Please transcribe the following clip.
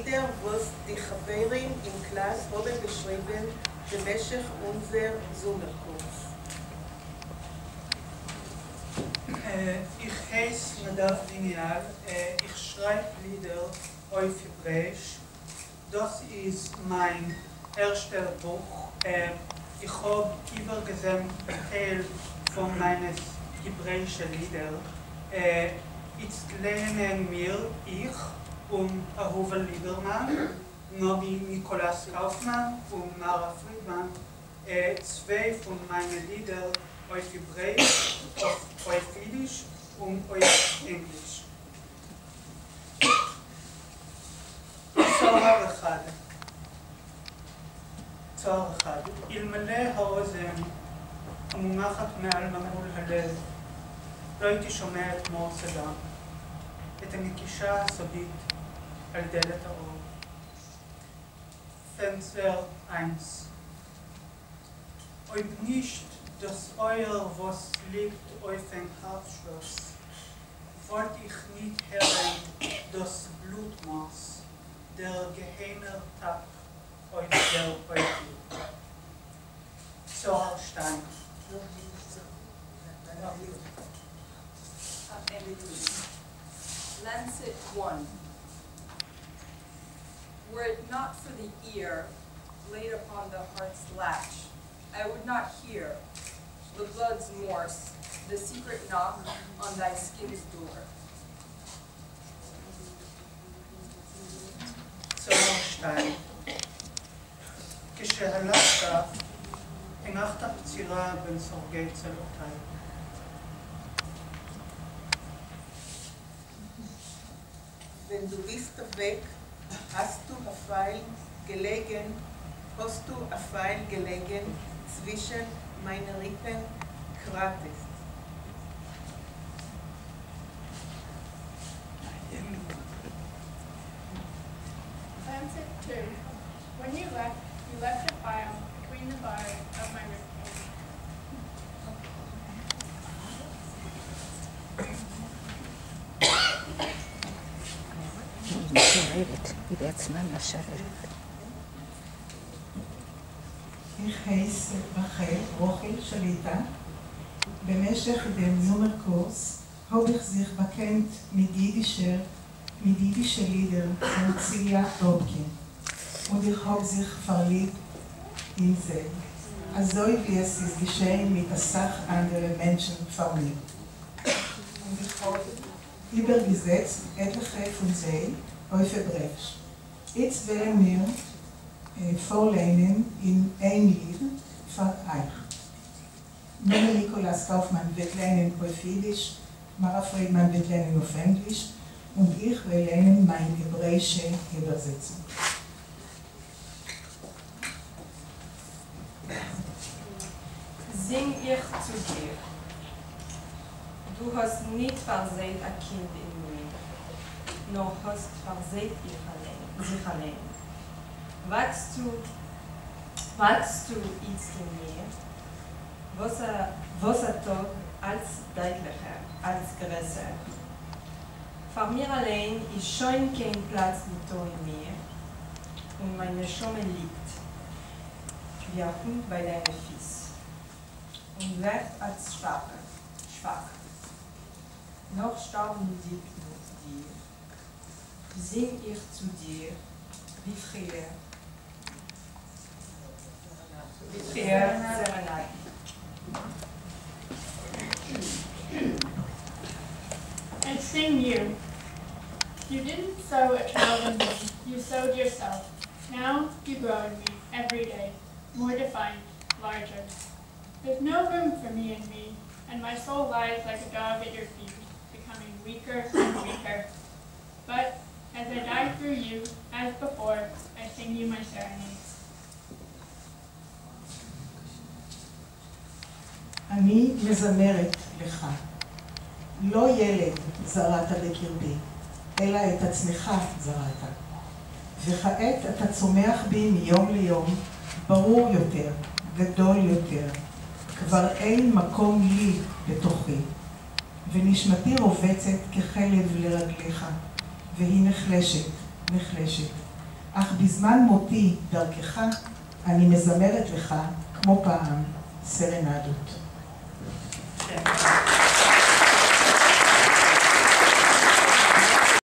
Lieder, was die Chaveirim im Klass haben geschrieben במשך unser Sommerkurs. Ich heiße Nadav Lineal, ich schreibe Lieder auf Hebräisch. Das ist mein erstes Buch. Ich habe übergesehen Teil von meinen hebräischen Liedern. Jetzt lernen wir, ich und Ahuva Lieberman, Nobi Nikolaus Kaufmann und Mara Friedman, zwei von meinen Liedern auf Hebräisch, auf Jiddisch und auf Englisch. צוהר אחד, אלמלא האוזן המונחת מעל ממול הלב, לא הייתי שומע את מור סדם, את הנקישה הסודית על דלת האור. Fenster 1. Ob nicht das Euer, was liegt auf ein Herzschloss, wollt ich nicht herein das Blutmaß, der Gehenner Tag auf der Beute. Zoharstein. Lancet 1. Were it not for the ear laid upon the heart's latch, I would not hear the blood's morse, the secret knock on thy skin's door. Zoharstein. כשהלכת, הנחת פצירה בין סורגי צלותיי. Wenn du bist weg, hast du auf Pfeil gelegen, zwischen meinen Rippen kratest. Lancet 2. When you left a file between the bars of my ribcage. היא בעצמה משרת. Ich heiße Rachel Rochel Shalita. במשך dem Sommerkurs habe ich sich bekannt mit jüdische Lieder von Celia Robkin. Und ich habe sich verliebt in sie. Also wie es ist geschehen mit der Sache anderer Menschen vor mir. Und ich habe übergesetzt etliche von sie auf Hebräisch. Jetzt werden wir vorlehnen in ein Lied für euch. Nobi Nikolaus Kaufmann wird lernen auf Jiddisch, Mara Friedman wird lernen auf Englisch und ich will lernen meine hebräische Übersetzung. Sing ich zu dir. Du hast nicht versehen ein Kind in mir, noch hast versehen sich allein. Wachst du jetzt in mir, was er tut als deutlicher, als größer. Vor mir allein ist schon kein Platz mit in mir und meine Schumme liegt wie ein Hund bei deinen Füßen und wird als schwach. Noch starben dir, sing ich zu dir wie früher. Serenade. And sing you. You didn't sow a child in me, you sowed yourself. Now you grow in me every day, more defined, larger. There's no room for me in me, and my soul lies like a dog at your feet, becoming weaker and weaker. But as I die through you, as before, I sing you my serenades. אני מזמרת לך. לא ילד זרעת בקרבי, אלא את עצמך זרעת. וכעת אתה צומח בי מיום ליום, ברור יותר, גדול יותר. כבר אין מקום לי בתוכי, ונשמתי רובצת כחלב לרגליך, והיא נחלשת. אך בזמן מותי דרכך אני מזמרת לך כמו פעם סרנדות. כן.